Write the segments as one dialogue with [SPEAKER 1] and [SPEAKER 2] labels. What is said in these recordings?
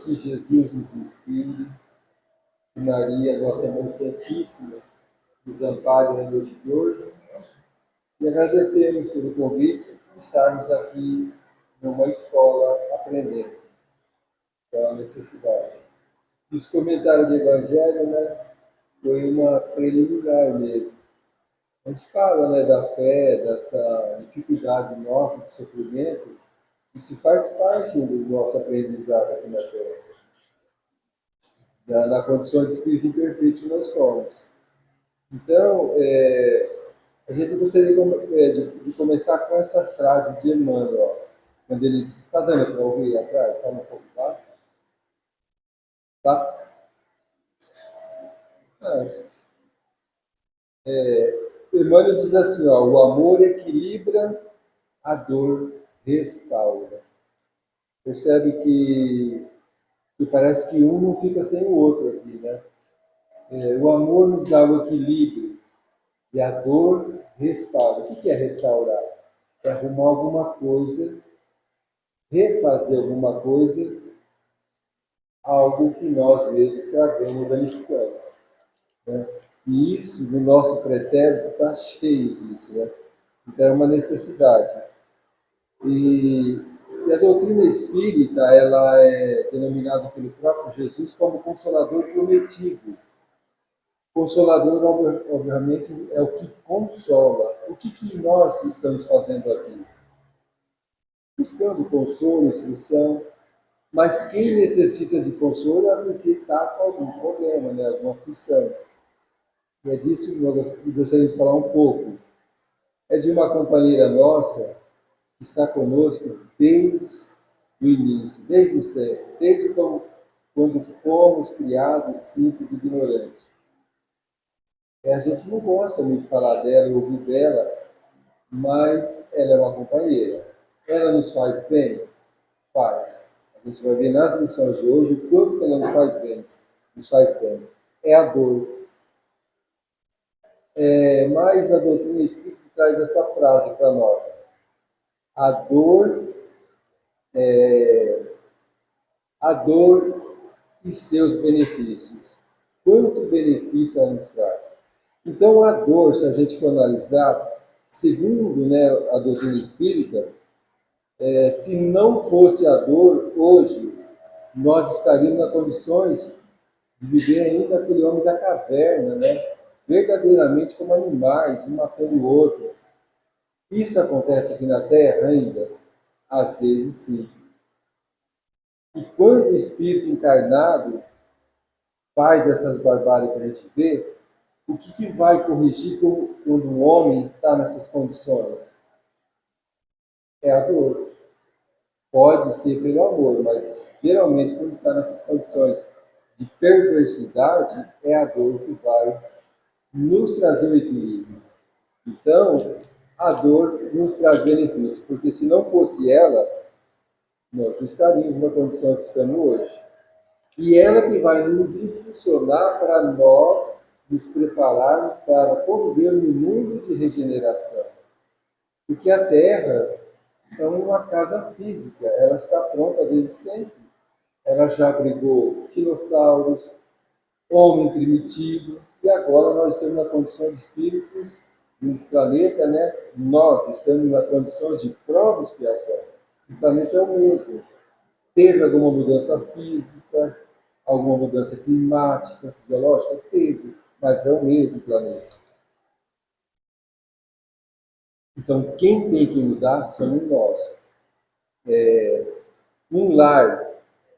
[SPEAKER 1] Que Jesus nos inspire, que Maria, nossa Mãe Santíssima, nos ampare na noite de hoje. E agradecemos pelo convite de estarmos aqui numa escola aprendendo. É uma necessidade. Os comentários do Evangelho, né, foi uma preliminar mesmo. A gente fala, né, da fé, dessa dificuldade nossa, de sofrimento, isso faz parte do nosso aprendizado aqui na Terra, na condição de espírito imperfeito que nós somos. Então, a gente gostaria de começar com essa frase de Emmanuel, quando ele diz, está dando para ouvir atrás? Fala um pouco, tá? Tá? Ah, Emmanuel diz assim, ó, o amor equilibra, a dor restaura. Percebe que parece que um não fica sem o outro aqui, né? O amor nos dá o equilíbrio e a dor restaura. O que é restaurar? É arrumar alguma coisa, refazer alguma coisa, algo que nós mesmos estragamos, danificamos. Né? E isso, no nosso pretérito, está cheio disso. Né? Então é uma necessidade. E a doutrina espírita, ela é denominada pelo próprio Jesus como Consolador prometido. Consolador, obviamente, é o que consola. O que nós estamos fazendo aqui? Buscando consolo, instrução, mas quem necessita de consolo é porque está com algum problema, né? Alguma aflição. E é disso que eu gostaria de falar um pouco. É de uma companheira nossa que está conosco desde o início, desde o sempre, desde quando fomos criados simples e ignorantes. A gente não gosta muito de falar dela, ouvir dela, mas ela é uma companheira. Ela nos faz bem? Faz. A gente vai ver nas lições de hoje o quanto que ela nos faz bem. Nos faz bem. É a dor. Mas a doutrina espírita traz essa frase para nós. A dor e seus benefícios. Quanto benefício ela nos traz. Então, a dor, se a gente for analisar, segundo, né, a doutrina espírita, se não fosse a dor, hoje, nós estaríamos nas condições de viver ainda aquele homem da caverna, né? Verdadeiramente como animais, um matando o outro. Isso acontece aqui na Terra ainda? Às vezes sim. E quando o espírito encarnado faz essas barbáries que a gente vê, o que vai corrigir quando um homem está nessas condições? É a dor. Pode ser pelo amor, mas geralmente quando está nessas condições de perversidade, é a dor que vai nos trazer o equilíbrio. Então, a dor nos traz benefícios, porque se não fosse ela, nós não estaríamos na condição que estamos hoje. E ela que vai nos impulsionar para nós nos prepararmos para conviver no mundo de regeneração. Porque a Terra é uma casa física, ela está pronta desde sempre. Ela já abrigou dinossauros, homem primitivo, e agora nós estamos na condição de espíritos no planeta, né? Nós estamos na condição de prova e expiação. O planeta é o mesmo. Teve alguma mudança física, alguma mudança climática, fisiológica? Teve, mas é o mesmo planeta. Então, quem tem que mudar somos nós. Um lar,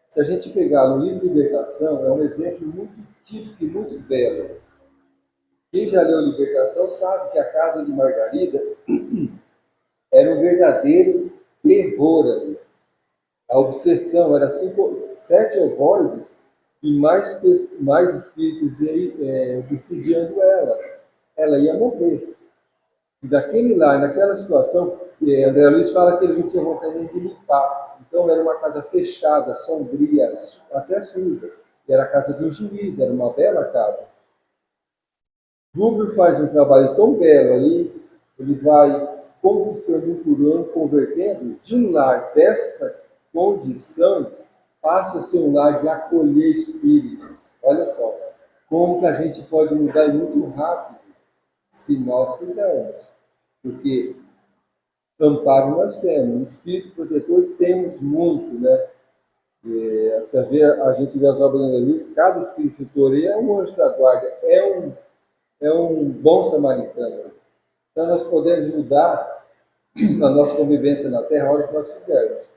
[SPEAKER 1] se a gente pegar no livro Libertação, é um exemplo muito típico e muito belo. Quem já leu Libertação sabe que a casa de Margarida era um verdadeiro terror ali. A obsessão era 7 ovoides e mais espíritos obsidiando ela. Ela ia morrer. E daquele lá, naquela situação, André Luiz fala que ele não tinha vontade nem de limpar. Então era uma casa fechada, sombria, até suja. E era a casa do juiz, era uma bela casa. Rubio faz um trabalho tão belo ali, ele vai conquistando um por ano, convertendo de um lar dessa condição passa a ser um lar de acolher espíritos. Olha só, como que a gente pode mudar muito rápido, se nós quisermos. Porque amparo nós temos, espírito protetor temos muito, né? Você vê, a gente vê as obras da luz, cada espírito tutor é um anjo da guarda, é um bom samaritano. Então nós podemos mudar a nossa convivência na Terra a hora que nós quisermos.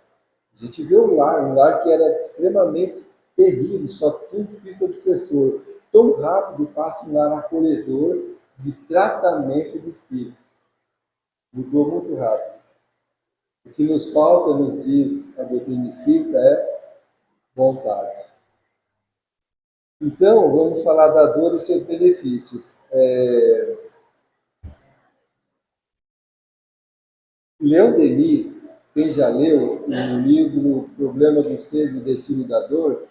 [SPEAKER 1] A gente vê um lar que era extremamente terrível, só tinha espírito obsessor. Tão rápido passa um lar acolhedor de tratamento de espíritos. Mudou muito rápido. O que nos falta, nos diz a doutrina espírita, é vontade. Então, vamos falar da dor e seus benefícios. Leon Denis, quem já leu o livro Problema do Ser e o Destino da Dor,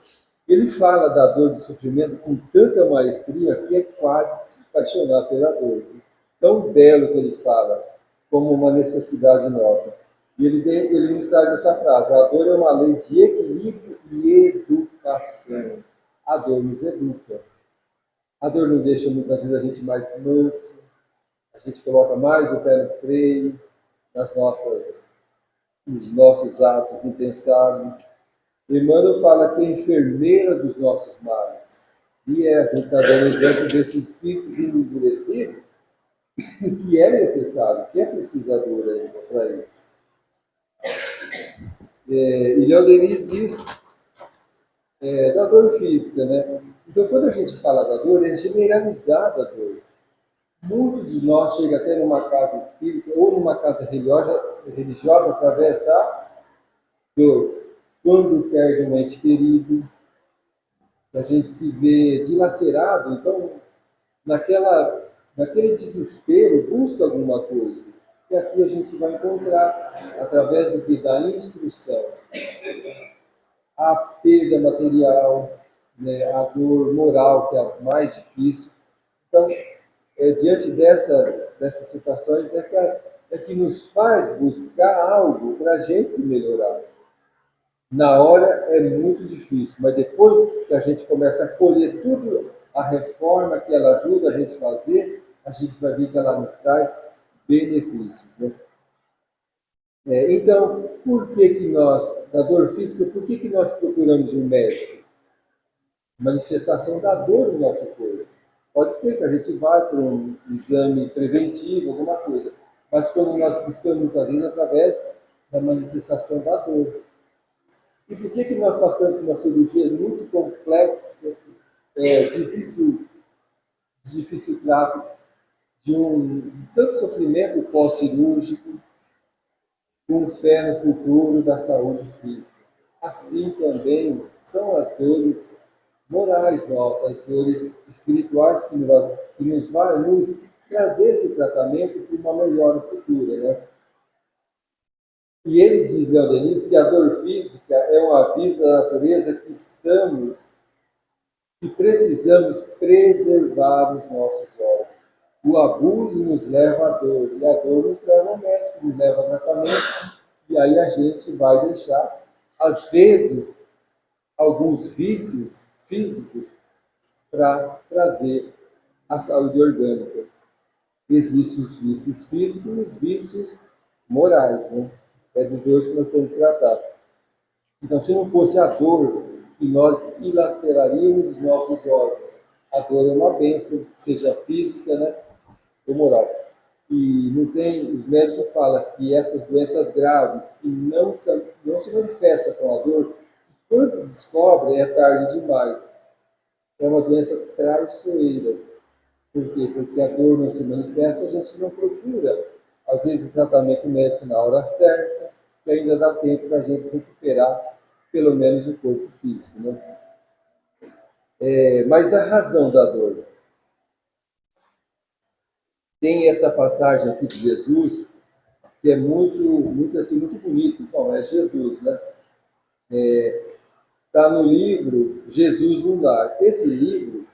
[SPEAKER 1] ele fala da dor e do sofrimento com tanta maestria que é quase de se apaixonar pela dor. Tão belo que ele fala, como uma necessidade nossa. E ele nos traz essa frase: a dor é uma lei de equilíbrio e educação. A dor nos educa. A dor não deixa muitas vezes a gente mais manso, a gente coloca mais o pé no freio, nos nossos atos impensados. Emmanuel fala que é enfermeira dos nossos males. E a gente está dando exemplo desses espíritos endurecidos, que é necessário, que é preciso a dor ainda para eles. E Leon Denis diz da dor física, né? Então, quando a gente fala da dor, é generalizada a dor. Muitos de nós chegam até numa casa espírita ou numa casa religiosa através da dor. Quando perde um ente querido, a gente se vê dilacerado, então, naquele desespero, busca alguma coisa. E aqui a gente vai encontrar, através da instrução, a perda material, né, a dor moral, que é a mais difícil. Então, diante dessas situações, é que nos faz buscar algo para a gente se melhorar. Na hora é muito difícil, mas depois que a gente começa a colher tudo, a reforma que ela ajuda a gente a fazer, a gente vai ver que ela nos traz benefícios. Né? Então, por que nós, da dor física, por que nós procuramos um médico? Manifestação da dor no nosso corpo. Pode ser que a gente vá para um exame preventivo, alguma coisa, mas quando nós buscamos muitas vezes através da manifestação da dor. E por que nós passamos por uma cirurgia muito complexa, difícil trato, de tanto sofrimento pós-cirúrgico, com fé no futuro da saúde física? Assim também são as dores morais nossas, as dores espirituais que nos vai nos trazer esse tratamento para uma melhora futura, né? E ele diz, Leon Denis, que a dor física é um aviso da natureza que precisamos preservar os nossos órgãos. O abuso nos leva à dor, e a dor nos leva ao médico, nos leva ao tratamento, e aí a gente vai deixar, às vezes, alguns vícios físicos para trazer a saúde orgânica. Existem os vícios físicos e os vícios morais, né? É dos dois que nós temos que tratar. Então, se não fosse a dor, que nós dilaceraríamos os nossos órgãos. A dor é uma bênção, seja física, né, ou moral. E os médicos falam que essas doenças graves que não se manifestam com a dor, quando descobrem é tarde demais. É uma doença traiçoeira. Por quê? Porque a dor não se manifesta, a gente não procura, às vezes, o tratamento médico na hora certa, que ainda dá tempo para a gente recuperar, pelo menos, o corpo físico. Né? Mas a razão da dor. Tem essa passagem aqui de Jesus, que é muito, assim, muito bonito. Então, é Jesus, né? Está no livro Jesus no Lar. Esse livro,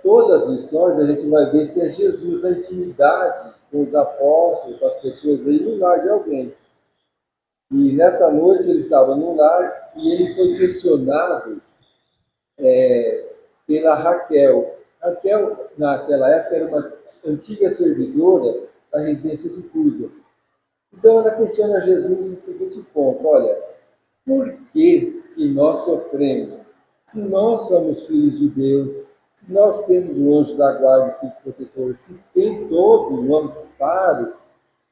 [SPEAKER 1] todas as lições, a gente vai ver que é Jesus na intimidade com os apóstolos, com as pessoas aí no lar de alguém. E nessa noite ele estava no lar e ele foi questionado pela Raquel. Raquel, naquela época, era uma antiga servidora da residência de Cusa. Então ela questiona Jesus no seguinte ponto: olha, por que nós sofremos? Se nós somos filhos de Deus, se nós temos o anjo da guarda, o Espírito protetor, se tem todo um amparo,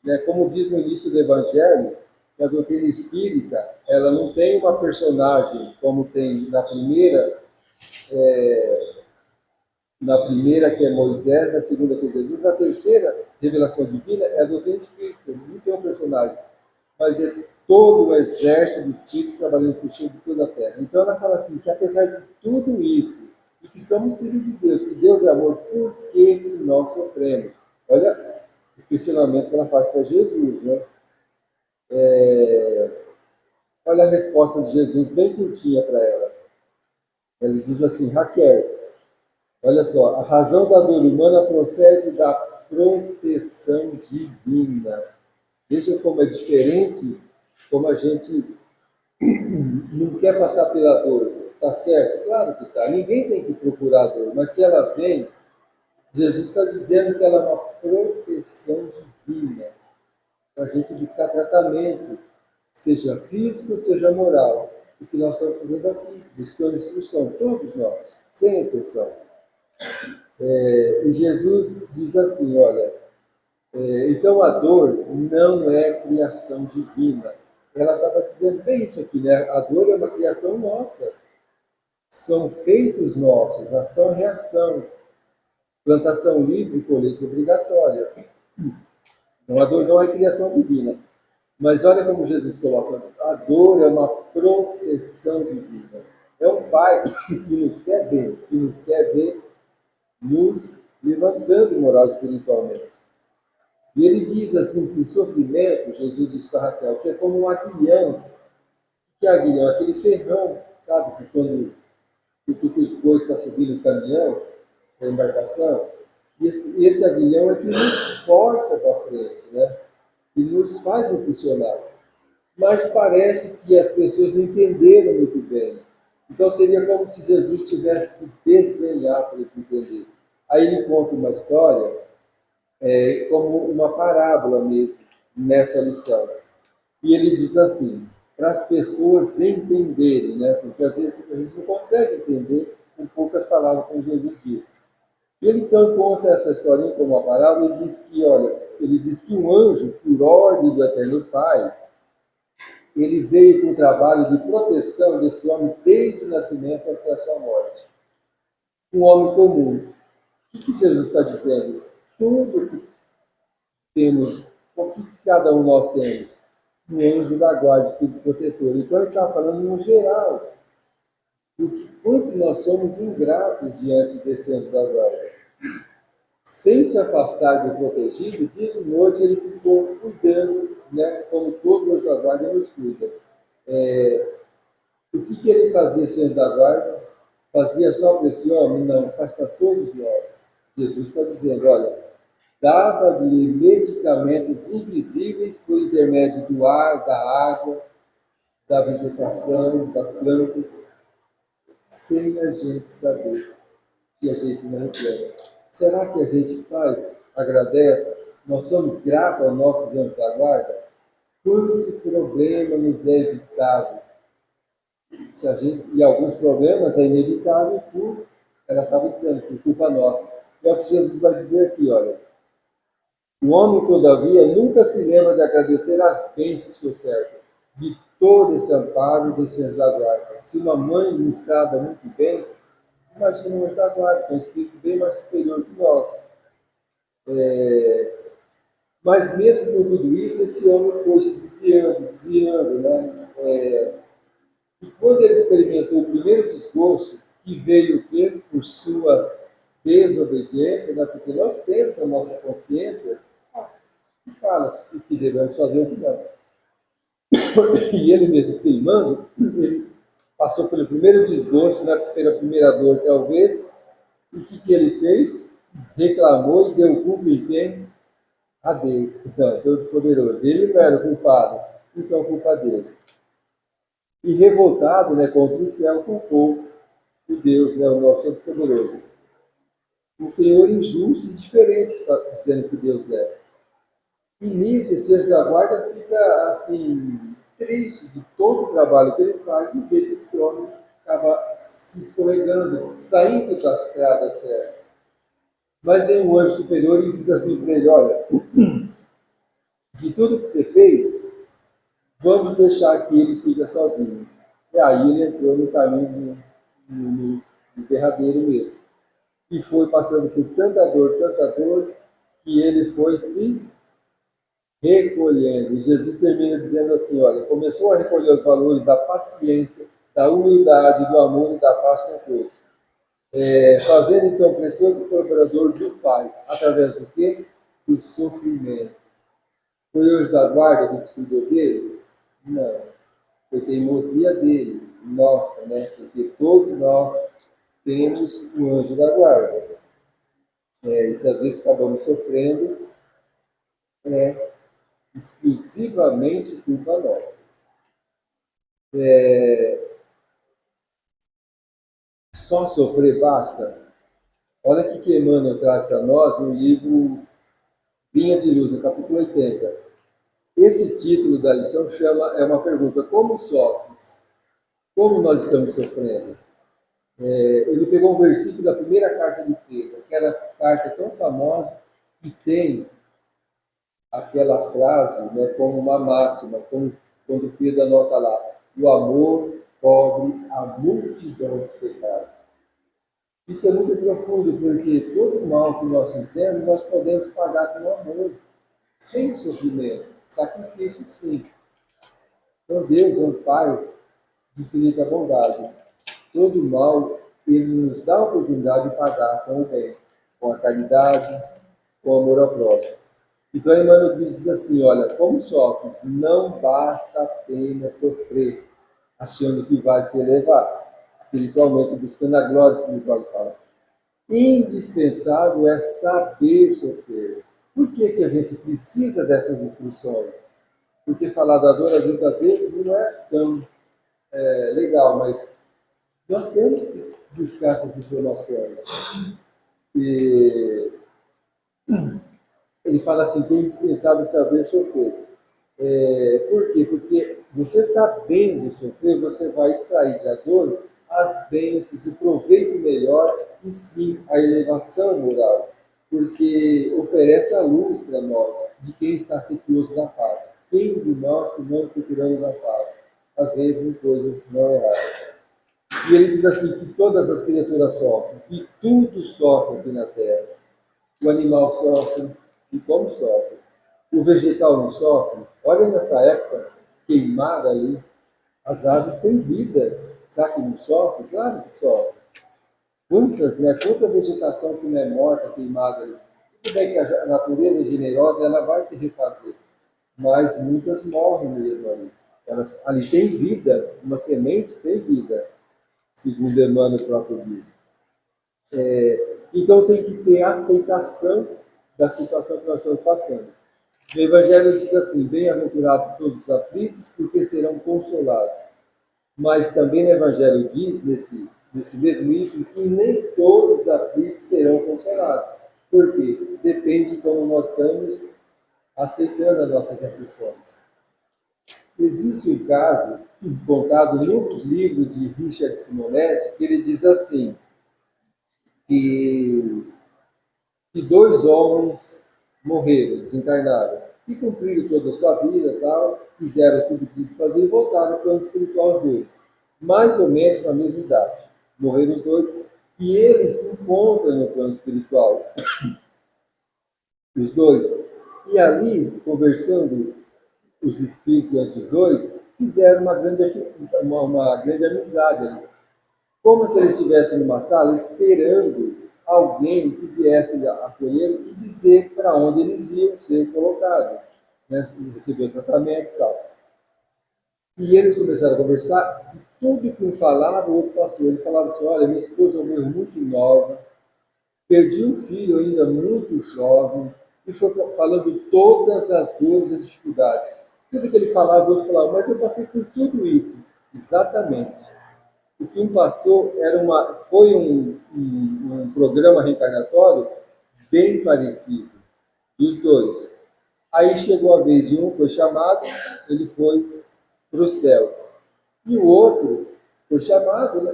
[SPEAKER 1] né, como diz no início do Evangelho, a doutrina espírita, ela não tem uma personagem como tem na primeira que é Moisés, na segunda que é Jesus, na terceira revelação divina é a doutrina espírita, não tem um personagem, mas é todo o exército de espírito trabalhando por sobre toda a terra. Então ela fala assim, que apesar de tudo isso, e que somos filhos de Deus, que Deus é amor, por que nós sofremos? Olha o questionamento que ela faz para Jesus, né? Olha a resposta de Jesus, bem curtinha para ela. Ele diz assim, Raquel, olha só, a razão da dor humana procede da proteção divina. Veja como é diferente, como a gente não quer passar pela dor. Tá certo? Claro que tá. Ninguém tem que procurar a dor, mas se ela vem, Jesus está dizendo que ela é uma proteção divina para a gente buscar tratamento, seja físico, seja moral. O que nós estamos fazendo aqui, buscando instrução, todos nós, sem exceção. E Jesus diz assim, olha, então a dor não é criação divina. Ela estava dizendo bem isso aqui, né? A dor é uma criação nossa. São feitos nossos, ação e reação. Plantação livre, colheita obrigatória. Então a dor não é criação divina. Mas olha como Jesus coloca, a dor é uma proteção divina. É um Pai que nos quer bem, que nos quer ver nos levantando moral espiritualmente. E ele diz assim que o sofrimento, Jesus diz para Raquel, que é como um aguilhão. O que é aguilhão? Aquele ferrão, sabe? Que quando tu os bois para subir no caminhão, na embarcação, e esse aguilhão é que nos força para frente, né? E nos faz impulsionar. Mas parece que as pessoas não entenderam muito bem. Então seria como se Jesus tivesse que desenhar para eles entenderem. Aí ele conta uma história como uma parábola mesmo, nessa lição. E ele diz assim, para as pessoas entenderem, né? Porque às vezes a gente não consegue entender com poucas palavras, como Jesus diz. E ele então conta essa historinha como uma parábola e diz que, olha, ele diz que um anjo, por ordem do Eterno Pai, ele veio com o trabalho de proteção desse homem desde o nascimento até a sua morte. Um homem comum. O que Jesus está dizendo? Tudo que temos, o que cada um nós temos? Um anjo da guarda, espírito protetor. Então ele está falando no geral, do que quanto nós somos ingratos diante desse anjo da guarda. Sem se afastar do protegido, dia e noite ele ficou cuidando, né, como todo anjo da guarda nos cuida. O que ele fazia, esse anjo da guarda? Fazia só para esse homem? Não, faz para todos nós. Jesus está dizendo, olha, dava-lhe medicamentos invisíveis por intermédio do ar, da água, da vegetação, das plantas, sem a gente saber que a gente não reclama. Será que a gente faz, agradece? Nós somos gratos aos nossos anjos da guarda? Quanto problema nos é evitado? Se a gente, e alguns problemas é inevitável por, ela estava dizendo, por culpa nossa. É o que Jesus vai dizer aqui, olha. O homem, todavia, nunca se lembra de agradecer as bênçãos que o cercam, de todo esse amparo desse anjo da guarda. Se uma mãe nos trata muito bem, imagina um anjo da guarda, que é um espírito bem mais superior que nós. Mas mesmo com tudo isso, esse homem foi se desviando, né? E quando ele experimentou o primeiro desgosto, que veio o quê? Por sua desobediência, né? Porque nós temos a nossa consciência que fala o que devemos fazer e o que não. E ele mesmo teimando, ele passou pelo primeiro desgosto, né? Pela primeira dor talvez, e o que ele fez? Reclamou e deu culpa em quem? A Deus. Então, Todo-Poderoso. Ele não era o culpado. então culpa a Deus. E revoltado, né, contra o céu, culpou o Deus, né, o nosso Todo-Poderoso. Um Senhor injusto e diferente, dizendo que Deus é. E nisso, esse anjo da guarda fica, assim, triste de todo o trabalho que ele faz e vê que esse homem acaba se escorregando, saindo da estrada certa. Mas vem um anjo superior e diz assim para ele: olha, de tudo que você fez, vamos deixar que ele siga sozinho. E aí ele entrou no caminho do derradeiro mesmo. E foi passando por tanta dor, que ele foi se recolhendo. E Jesus termina dizendo assim, olha, começou a recolher os valores da paciência, da humildade, do amor e da paz com todos. Fazendo então precioso colaborador do Pai, através do quê? Do sofrimento. Foi o anjo da guarda que descuidou dele? Não. Foi teimosia dele, nossa, né? Porque todos nós temos um anjo da guarda. E se às vezes acabamos sofrendo, é exclusivamente culpa nossa. Só sofrer basta? Olha o que Emmanuel traz para nós no livro Vinha de Luz, no capítulo 80. Esse título da lição é uma pergunta: como sofres? Como nós estamos sofrendo? Ele pegou um versículo da primeira carta de Pedro, aquela carta tão famosa que tem aquela frase, né, como uma máxima, quando Pedro anota lá: o amor cobre a multidão dos pecados. Isso é muito profundo, porque todo mal que nós fizemos, nós podemos pagar com amor, sem sofrimento, sacrifício, sim. Então Deus é um Pai de infinita bondade. Todo mal, Ele nos dá a oportunidade de pagar com o bem, com a caridade, com o amor ao próximo. Então Emmanuel diz assim, olha, como sofres, não basta apenas sofrer, achando que vai se elevar, espiritualmente, buscando a glória espiritual que fala. Indispensável é saber sofrer. Por que a gente precisa dessas instruções? Porque falar da dor, às vezes, não é tão legal, mas nós temos que buscar essas informações. E ele fala assim, que é indispensável saber sofrer. Por quê? Porque você sabendo sofrer, você vai extrair da dor as bênçãos, o proveito melhor e sim a elevação moral. Porque oferece a luz para nós de quem está sequioso da paz. Quem de nós que não procuramos a paz? Às vezes em coisas não erradas. E ele diz assim, que todas as criaturas sofrem, que tudo sofre aqui na Terra. O animal sofre, e como sofre. O vegetal não sofre. Olha nessa época queimada ali, as árvores têm vida. Será que não sofre? Claro que sofre. Quantas, né? Quanta vegetação que não é morta, queimada ali. Tudo bem que a natureza é generosa, ela vai se refazer. Mas muitas morrem mesmo ali. Elas, ali tem vida, uma semente tem vida, segundo Emmanuel próprio diz. Então tem que ter aceitação da situação que nós estamos passando. O Evangelho diz assim, bem-aventurados todos os aflitos, porque serão consolados. Mas também no Evangelho diz, nesse mesmo item, que nem todos os aflitos serão consolados. Por quê? Depende de como nós estamos aceitando as nossas aflições. Existe um caso, contado num dos livros de Richard Simonetti, que ele diz assim, que dois homens morreram, desencarnaram, e cumpriram toda a sua vida, tal, fizeram tudo o que tinham que fazer e voltaram ao plano espiritual os dois. Mais ou menos na mesma idade. Morreram os dois, e eles se encontram no plano espiritual, os dois. E ali, conversando os espíritos entre os dois, fizeram uma grande amizade ali. Como se eles estivessem numa sala esperando alguém que viesse acolher e dizer para onde eles iam ser colocados, né? Receber o tratamento e tal. E eles começaram a conversar e tudo que um falava, o outro passou. Ele falava assim, olha, minha esposa morreu muito nova, perdi um filho ainda muito jovem, e foi falando todas as dores e dificuldades. Tudo que ele falava, o outro falava, mas eu passei por tudo isso. Exatamente. O que um passou foi um programa reencarnatório bem parecido, dos dois. Aí chegou a vez de um, foi chamado, ele foi para o céu. E o outro foi chamado, né?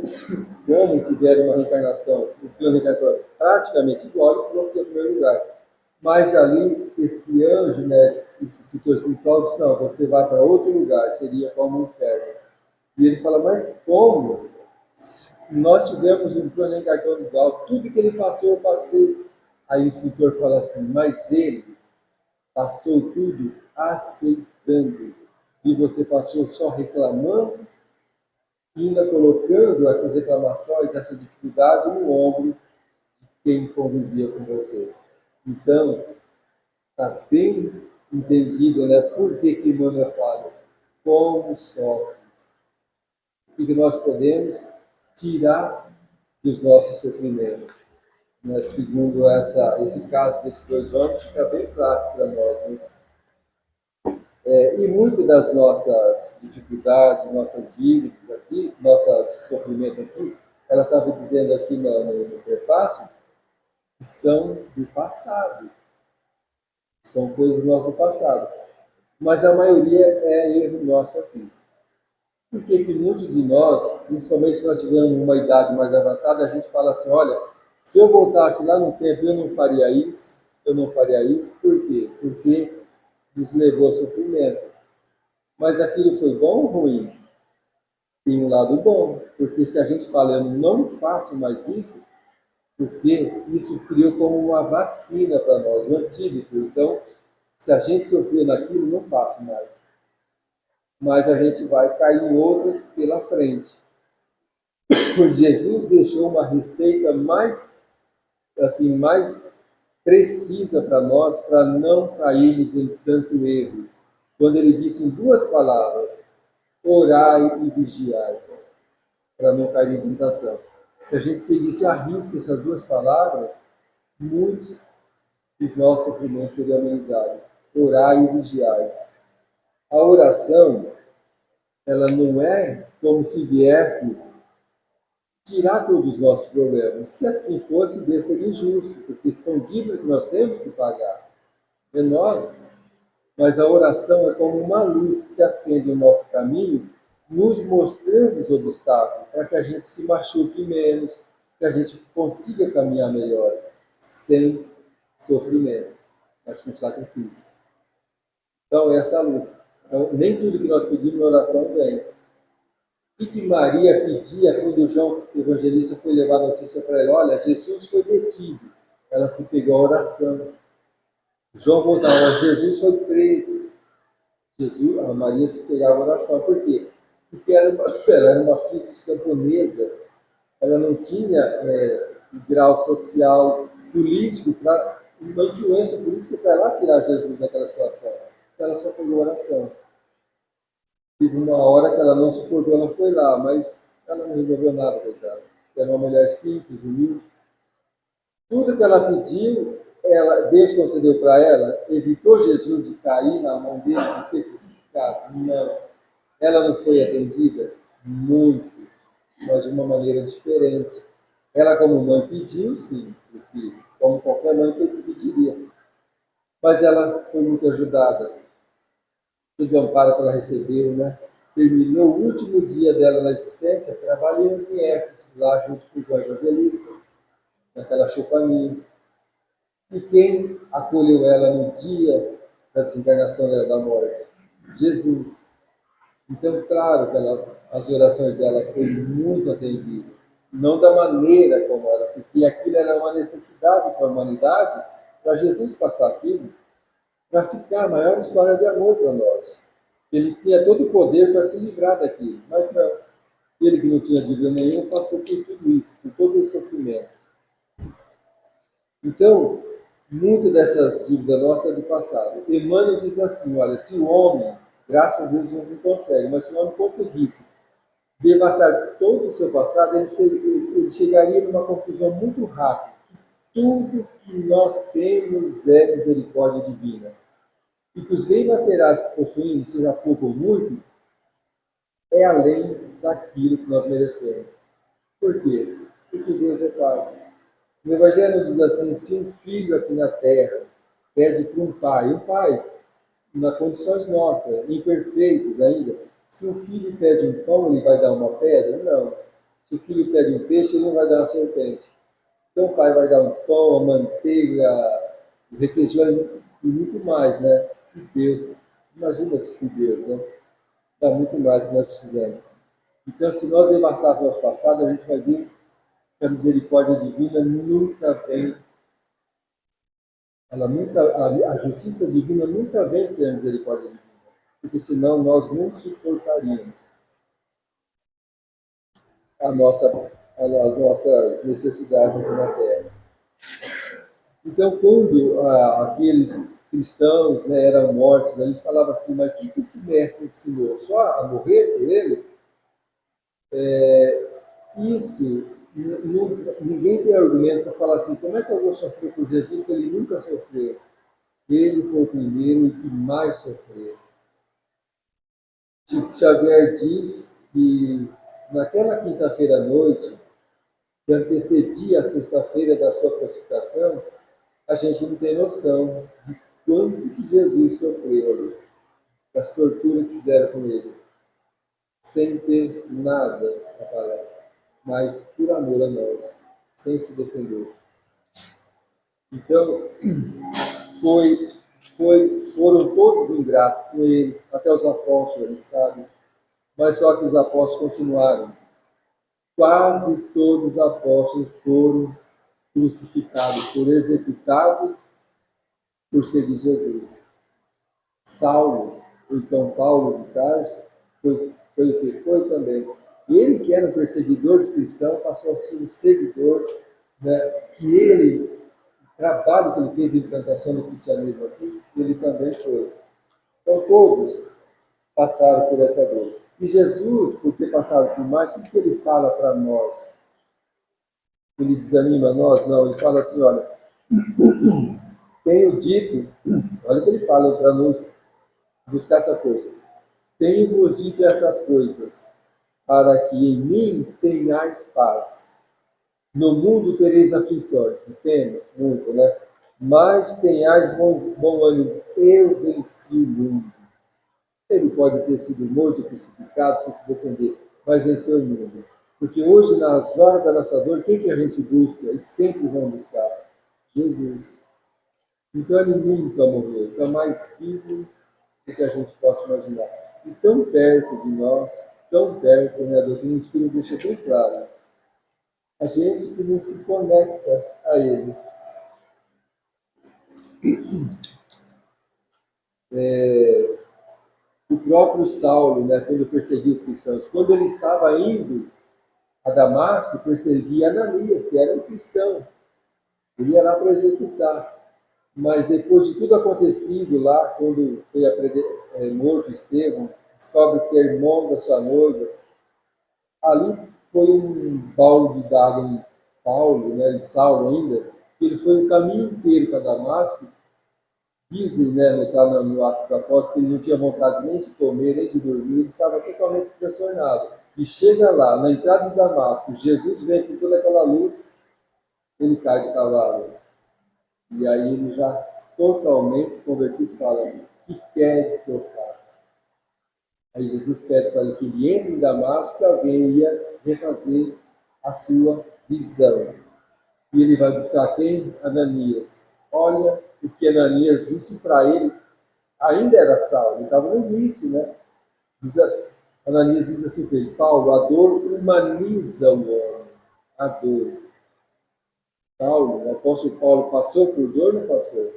[SPEAKER 1] Como tiveram uma reencarnação, um plano reencarnatório praticamente igual, ele falou que é o primeiro lugar. Mas ali, esse anjo, né, esse setor espiritual, disse, não, você vai para outro lugar, seria como um inferno. E ele fala, mas como? Nós tivemos um plano reencarnatório igual, tudo que ele passou, eu passei. Aí o instrutor fala assim, mas ele passou tudo aceitando. E você passou só reclamando, e ainda colocando essas reclamações, essa dificuldade no ombro de quem convivia com você. Então, está bem entendido, né? Por que Emmanuel fala? Como sofres? O que nós podemos tirar dos nossos sofrimentos? Né? Segundo esse caso desses dois homens, fica bem claro para nós. Né? E muitas das nossas dificuldades, nossas dívidas aqui, nosso sofrimento aqui, ela estava dizendo aqui no prefácio, que são do passado. São coisas nossas do passado. Mas a maioria é erro nosso aqui. Por que muitos de nós, principalmente se nós tivermos uma idade mais avançada, a gente fala assim, olha, se eu voltasse lá no tempo, eu não faria isso, eu não faria isso. Por quê? Porque nos levou ao sofrimento. Mas aquilo foi bom ou ruim? Tem um lado bom, porque se a gente fala, eu não faço mais isso, porque isso criou como uma vacina para nós, um antídoto. Então, se a gente sofreu naquilo, não faço mais. Mas a gente vai cair em outras pela frente. Porque Jesus deixou uma receita mais precisa para nós, para não cairmos em tanto erro. Quando ele disse em duas palavras, orai e vigiai, para não cair em tentação. Se a gente seguisse à risca essas duas palavras, muitos dos nossos sofrimentos seriam amenizados. Orai e vigiai. A oração, ela não é como se viesse tirar todos os nossos problemas. Se assim fosse, Deus seria injusto, porque são dívidas que nós temos que pagar. É nós. Mas a oração é como uma luz que acende o nosso caminho, nos mostrando os obstáculos, para que a gente se machuque menos, que a gente consiga caminhar melhor, sem sofrimento, mas com sacrifício. Então, essa é a luz. Então, nem tudo que nós pedimos na oração vem. O que Maria pedia quando João Evangelista foi levar a notícia para ela? Olha, Jesus foi detido. Ela se pegou à oração. João voltava, Jesus foi preso. A Maria se pegava à oração. Por quê? Porque ela era uma simples camponesa. Ela não tinha grau social, político, uma influência política para lá tirar Jesus daquela situação. Então ela só pegou a oração. Teve uma hora que ela não suportou, ela foi lá, mas ela não resolveu nada, coitada. Era uma mulher simples, humilde. Tudo que ela pediu, Deus concedeu para ela, evitou Jesus de cair na mão deles e ser crucificado? Não. Ela não foi atendida? Muito, mas de uma maneira diferente. Ela, como mãe, pediu, sim, o filho, como qualquer mãe pediria. Mas ela foi muito ajudada. Todo o amparo que ela recebeu, né? Terminou o último dia dela na existência trabalhando em Éfeso, lá junto com o João Evangelista, naquela choupania. E quem acolheu ela no dia da desencarnação dela da morte? Jesus. Então, claro que as orações dela foram muito atendidas. Não da maneira como ela, porque aquilo era uma necessidade para a humanidade, para Jesus passar aquilo, para ficar a maior história de amor para nós. Ele tinha todo o poder para se livrar daquilo, mas não. Ele que não tinha dívida nenhuma passou por tudo isso, por todo esse sofrimento. Então, muitas dessas dívidas nossas é do passado. Emmanuel diz assim, olha, se o homem, graças a Deus não consegue, mas se o homem conseguisse devassar todo o seu passado, ele chegaria numa conclusão muito rápida. Tudo que nós temos é misericórdia divina. e que os bens materiais que possuímos, seja pouco ou muito, é além daquilo que nós merecemos. Por quê? Porque Deus é Pai. No Evangelho diz assim: se um filho aqui na terra pede para um pai, nas condições nossas, imperfeitos ainda, se um filho pede um pão, ele vai dar uma pedra? Não. Se o filho pede um peixe, ele não vai dar uma serpente. Então o pai vai dar um pão, a manteiga, o requeijão e muito mais, né? E Deus, imagina se Deus, né? Dá muito mais do que nós precisamos. Então, se nós devassarmos nosso passado, a gente vai ver que a misericórdia divina nunca vem, a justiça divina nunca vem sem a misericórdia divina, porque senão nós não suportaríamos as nossas necessidades aqui na Terra. Então, quando aqueles cristãos, né, eram mortos, eles falavam assim: mas o que esse mestre ensinou? Só a morrer por ele? Isso, ninguém tem argumento para falar assim: como é que eu vou sofrer por Jesus se ele nunca sofreu? Ele foi o primeiro e que mais sofreu. Chico Xavier diz que naquela quinta-feira à noite, que antecedia a sexta-feira da sua crucificação, a gente não tem noção de quanto que Jesus sofreu ali, das torturas que fizeram com ele, sem ter nada a falar, mas por amor a nós, sem se defender. Então, foi, foram todos ingratos com eles, até os apóstolos, a gente sabe, mas só que os apóstolos continuaram. Quase todos os apóstolos foram crucificados, foram executados por seguir Jesus. Saulo, ou então Paulo de Tarso, foi o que foi também. Ele, que era um perseguidor dos cristãos, passou a ser um seguidor, né, que ele, o trabalho que ele fez de implantação do cristianismo aqui, ele também foi. Então, todos passaram por essa dor. E Jesus, por ter passado por mais, o que ele fala para nós? Ele desanima nós? Não, ele fala assim: olha, tenho dito, olha o que ele fala para nos buscar essa força. Tenho-vos dito essas coisas, para que em mim tenhais paz. No mundo tereis aflições, temos muito, né? Mas tenhais bom ânimo, eu venci o mundo. Ele pode ter sido morto, crucificado, sem se defender, mas venceu o mundo. Porque hoje, nas horas da nossa dor, quem que a gente busca? E sempre vamos buscar? Jesus. Então ele nunca morreu, está mais vivo do que a gente possa imaginar. E tão perto de nós, tão perto, né? A doutrina espírita deixa bem claro isso. A gente que não se conecta a ele. O próprio Saulo, né, quando perseguia os cristãos, quando ele estava indo a Damasco, perseguia Ananias, que era um cristão. Ele ia lá para executar. Mas depois de tudo acontecido lá, quando foi morto Estevão, descobre que é irmão da sua noiva, ali foi um balde d'água em Paulo, né, em Saulo ainda, que ele foi o caminho inteiro para Damasco. Dizem, né, está no Atos dos Apóstolos, que ele não tinha vontade nem de comer, nem de dormir, ele estava totalmente transtornado. E chega lá, na entrada de Damasco, Jesus vem com toda aquela luz, ele cai do cavalo. E aí ele já totalmente convertido fala: o que queres que eu faça? Aí Jesus pede para ele que ele entre em Damasco, que alguém ia refazer a sua visão. E ele vai buscar quem? Ananias. Olha o que Ananias disse para ele, ainda era Saulo, ele estava no início, né? Ananias diz assim para ele: Paulo, a dor humaniza o homem. A dor. Paulo, o apóstolo Paulo passou por dor ou não passou?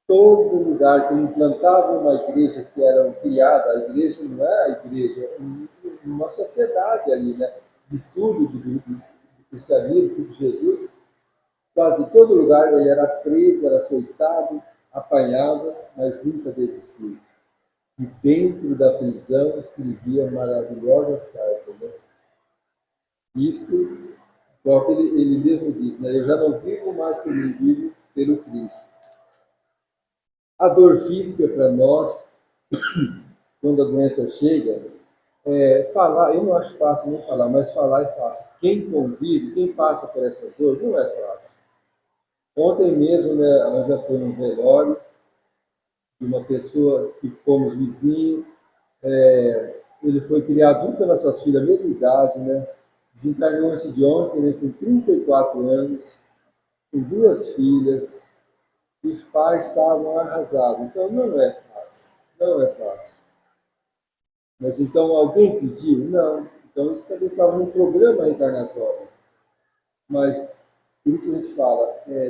[SPEAKER 1] Todo lugar que implantava uma igreja que era criada, a igreja não é a igreja, é uma sociedade ali, né? De estudo do cristianismo, de Jesus, quase todo lugar ele era preso, era açoitado, apanhado, mas nunca desistiu. E dentro da prisão escrevia maravilhosas cartas. Né? Isso, igual que ele mesmo diz, né? Eu já não vivo mais por mim, vivo pelo Cristo. A dor física para nós, quando a doença chega, falar, eu não acho fácil nem falar, mas falar é fácil. Quem convive, quem passa por essas dores, não é fácil. Ontem mesmo, né, eu já fui num velório de uma pessoa que fomos vizinhos, ele foi criado junto com as suas filhas, mesma idade, né? Desencarnou antes de ontem, né, com 34 anos, com duas filhas, os pais estavam arrasados. Então não é fácil, não é fácil. Mas então alguém pediu? Não. Então isso também estava no programa reencarnatório. Mas por isso a gente fala,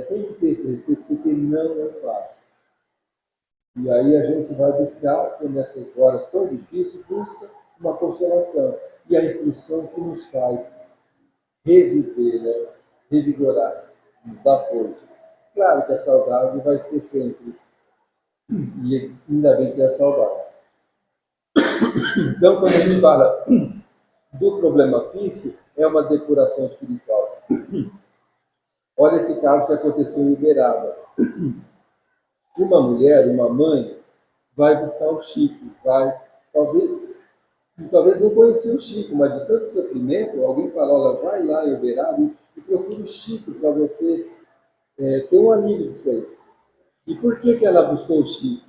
[SPEAKER 1] tem que ter esse respeito, porque não é fácil. E aí a gente vai buscar, nessas horas tão difíceis, busca uma consolação. E a instrução que nos faz reviver, né? Revigorar, nos dá força. Claro que a saudade vai ser sempre, e ainda bem que é saudável. Então, quando a gente fala do problema físico, é uma depuração espiritual. Olha esse caso que aconteceu em Uberaba. Uma mulher, uma mãe, vai buscar o Chico, talvez não conhecia o Chico, mas de tanto sofrimento, alguém fala, olha, vai lá em Uberaba e procura o Chico para você ter um alívio disso aí. E por que ela buscou o Chico?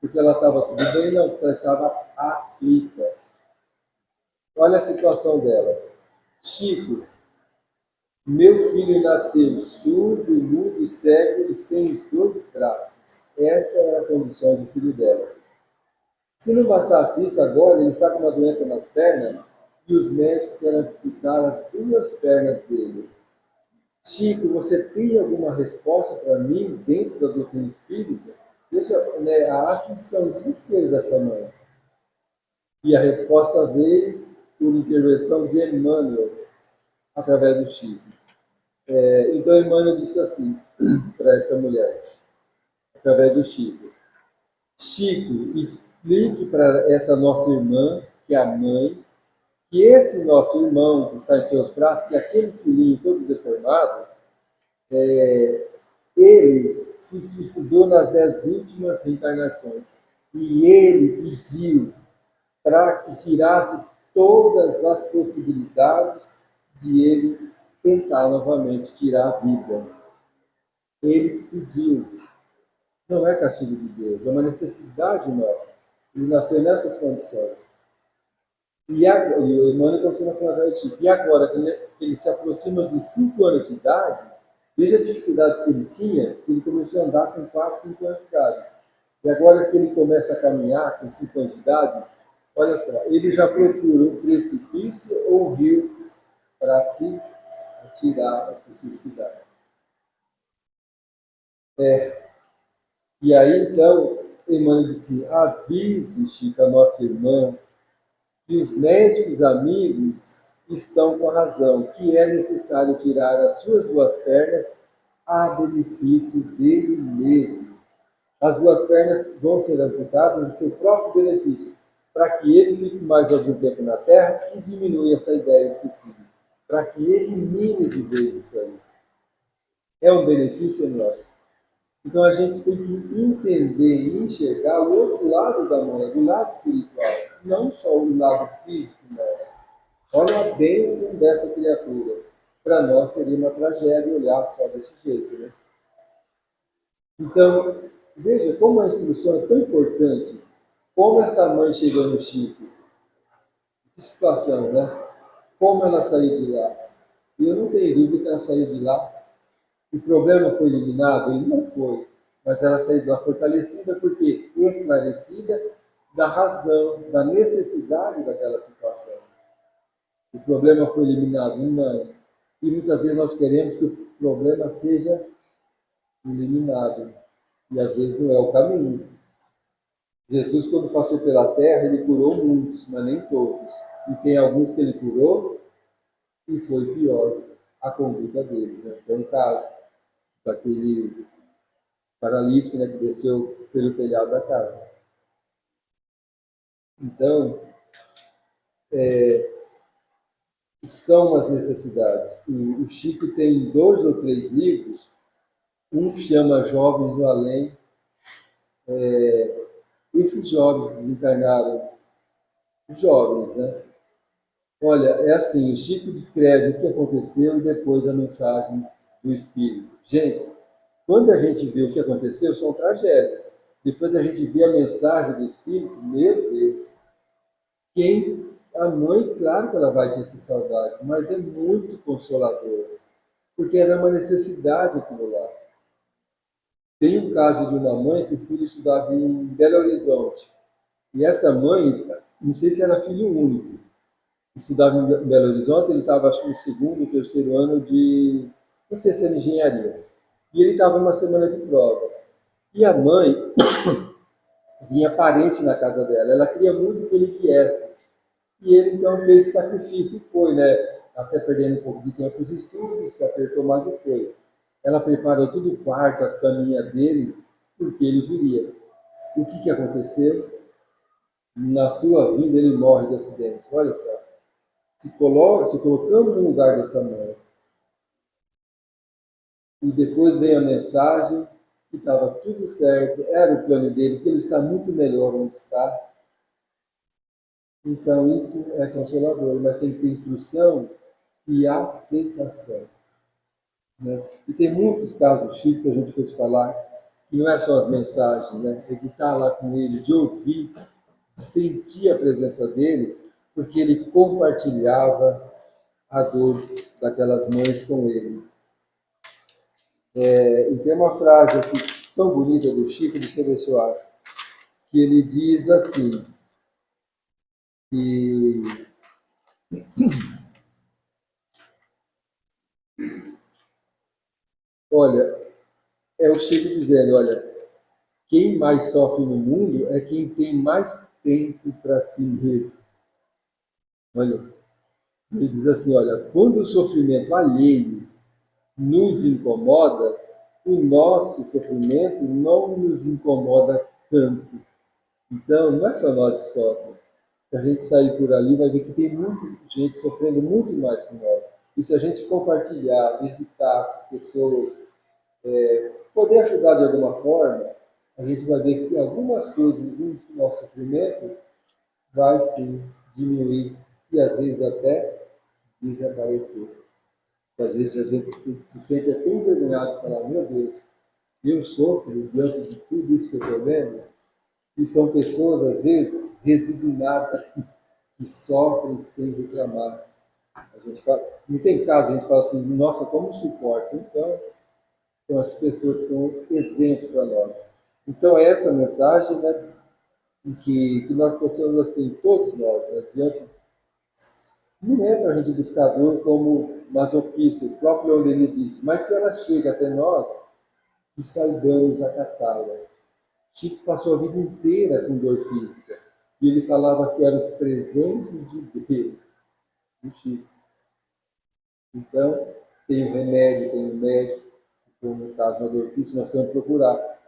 [SPEAKER 1] Porque ela estava tudo bem? Não, porque ela estava aflita. Olha a situação dela. Chico, meu filho nasceu surdo, mudo, cego e sem os dois braços. Essa é a condição do filho dela. Se não bastasse isso, agora ele está com uma doença nas pernas e os médicos querem amputar as duas pernas dele. Chico, você tem alguma resposta para mim dentro da doutrina espírita? Veja, né, a aflição, o desespero dessa mãe. E a resposta veio por intervenção de Emmanuel, através do Chico. Então Emmanuel disse assim para essa mulher, através do Chico: Chico, explique para essa nossa irmã, que é a mãe, que esse nosso irmão que está em seus braços, que é aquele filhinho todo deformado, ele se suicidou nas 10 últimas reencarnações. E ele pediu para que tirasse todas as possibilidades de ele tentar novamente tirar a vida. Ele pediu. Não é castigo de Deus, é uma necessidade nossa. Ele nasceu nessas condições. E o Emmanuel continua falando a Chico. E agora que ele se aproxima de 5 anos de idade, veja a dificuldade que ele tinha, que ele começou a andar com 4, 5 anos de idade. E agora que ele começa a caminhar com 5 anos de idade, olha só, ele já procura um precipício ou um rio para se atirar, para se suicidar. E aí, então, Emmanuel disse, avise, Chico, a nossa irmã, que os médicos amigos estão com a razão, que é necessário tirar as suas duas pernas a benefício dele mesmo. As duas pernas vão ser amputadas em seu próprio benefício, para que ele fique mais algum tempo na Terra e diminua essa ideia de suicídio, para que elimine de vez isso aí. É um benefício nosso. Então a gente tem que entender e enxergar o outro lado da moeda, do lado espiritual, não só o lado físico nosso. Olha a bênção dessa criatura. Para nós seria uma tragédia olhar só desse jeito, né? Então, veja como a instrução é tão importante. Como essa mãe chegou no Chico. Que situação, né? Como ela saiu de lá. E eu não tenho dúvida que ela saiu de lá. O problema foi eliminado? Ele não foi. Mas ela saiu de lá fortalecida, porque esclarecida da razão, da necessidade daquela situação. O problema foi eliminado? Não. E muitas vezes nós queremos que o problema seja eliminado. E às vezes não é o caminho. Jesus, quando passou pela terra, ele curou muitos, mas nem todos. E tem alguns que ele curou e foi pior a conduta deles. Né? Foi um caso daquele paralítico, né, que desceu pelo telhado da casa. Então, são as necessidades. O Chico tem 2 ou 3 livros, um que chama Jovens no Além, Esses jovens desencarnaram, jovens, né? Olha, é assim, o Chico descreve o que aconteceu e depois a mensagem do Espírito. Gente, quando a gente vê o que aconteceu, são tragédias. Depois a gente vê a mensagem do Espírito, meu Deus. A mãe, claro que ela vai ter essa saudade, mas é muito consolador, porque era uma necessidade aquilo lá. Tem um caso de uma mãe que o filho estudava em Belo Horizonte. E essa mãe, não sei se era filho único, estudava em Belo Horizonte, ele estava acho que no segundo, terceiro ano de, não sei se era engenharia. E ele estava numa semana de prova. E a mãe vinha parente na casa dela, ela queria muito que ele viesse. E ele então fez sacrifício e foi, né? Até perdendo um pouco de tempo os estudos, se apertou mais e foi. Ela preparou todo o quarto, a caminha dele, porque ele viria. O que aconteceu? Na sua vida ele morre de acidente. Olha só. Se colocamos no lugar dessa mãe e depois veio a mensagem que estava tudo certo, era o plano dele, que ele está muito melhor onde está. Então isso é consolador, mas tem que ter instrução e aceitação. Né? E tem muitos casos chiques, se a gente for falar, que não é só as mensagens, né? É de estar lá com ele, de ouvir, de sentir a presença dele, porque ele compartilhava a dor daquelas mães com ele. E tem uma frase aqui tão bonita do Chico, deixa eu ver se eu acho, que ele diz assim, que, olha, é o Chico dizendo, olha, quem mais sofre no mundo é quem tem mais tempo para si mesmo. Olha, ele diz assim, olha, quando o sofrimento alheio nos incomoda, o nosso sofrimento não nos incomoda tanto. Então, não é só nós que sofremos. Se a gente sair por ali, vai ver que tem muita gente sofrendo muito mais que nós. E se a gente compartilhar, visitar essas pessoas, poder ajudar de alguma forma, a gente vai ver que algumas coisas do nosso sofrimento vai sim diminuir e às vezes até desaparecer. Às vezes a gente se sente até envergonhado de falar, meu Deus, eu sofro diante de tudo isso que eu estou vendo. E são pessoas, às vezes, resignadas, que sofrem sem reclamar. A gente fala, não tem caso, a gente fala assim, nossa, como suporta? Então, são as pessoas que são exemplo para nós. Então, é essa mensagem, né, que nós possamos, assim, todos nós, né, diante, não é para a gente buscar dor como masoquista, o próprio Leon Denis diz, mas se ela chega até nós, que saibamos acatá-la. Chico passou a vida inteira com dor física. E ele falava que eram os presentes de Deus. Do Chico. Então, tem o remédio, tem o médico, como no caso da dor física, nós temos que procurar.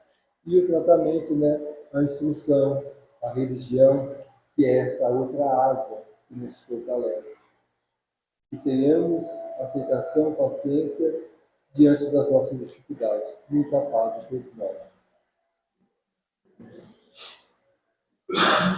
[SPEAKER 1] E o tratamento, né? A instrução, a religião, que é essa outra asa que nos fortalece. Que tenhamos aceitação, paciência diante das nossas dificuldades. Muita paz a todos nós.